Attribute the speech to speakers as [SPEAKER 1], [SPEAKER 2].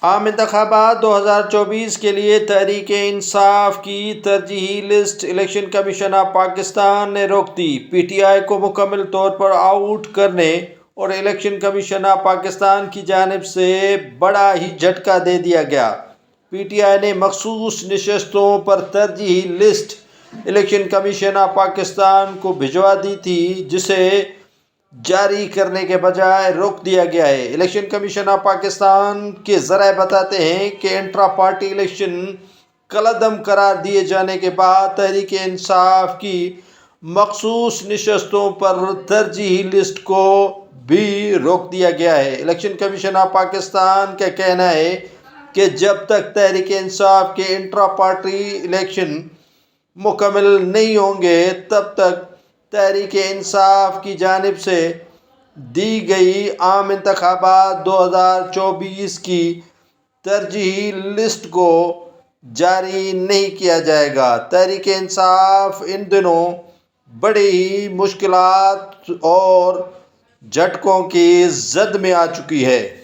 [SPEAKER 1] عام انتخابات 2024 کے لیے تحریک انصاف کی ترجیحی list election commission of Pakistan نے روک دی۔ پی ٹی آئی کو مکمل طور پر آؤٹ کرنے اور الیکشن کمیشن آف پاکستان کی جانب سے بڑا ہی جھٹکا دے دیا گیا۔ پی ٹی آئی نے مخصوص نشستوں پر ترجیحی list election commission of Pakistan کو بھجوا دی تھی، جسے جاری کرنے کے بجائے روک دیا گیا ہے۔ الیکشن کمیشن آف پاکستان کے ذرائع بتاتے ہیں کہ انٹرا پارٹی الیکشن کالعدم قرار دیے جانے کے بعد تحریک انصاف کی مخصوص نشستوں پر ترجیحی لسٹ کو بھی روک دیا گیا ہے۔ الیکشن کمیشن آف پاکستان کا کہنا ہے کہ جب تک تحریک انصاف کے انٹرا پارٹی الیکشن مکمل نہیں ہوں گے، تب تک تحریک انصاف کی جانب سے دی گئی عام انتخابات 2024 کی ترجیحی لسٹ کو جاری نہیں کیا جائے گا۔ تحریک انصاف ان دنوں بڑی ہی مشکلات اور جھٹکوں کی زد میں آ چکی ہے۔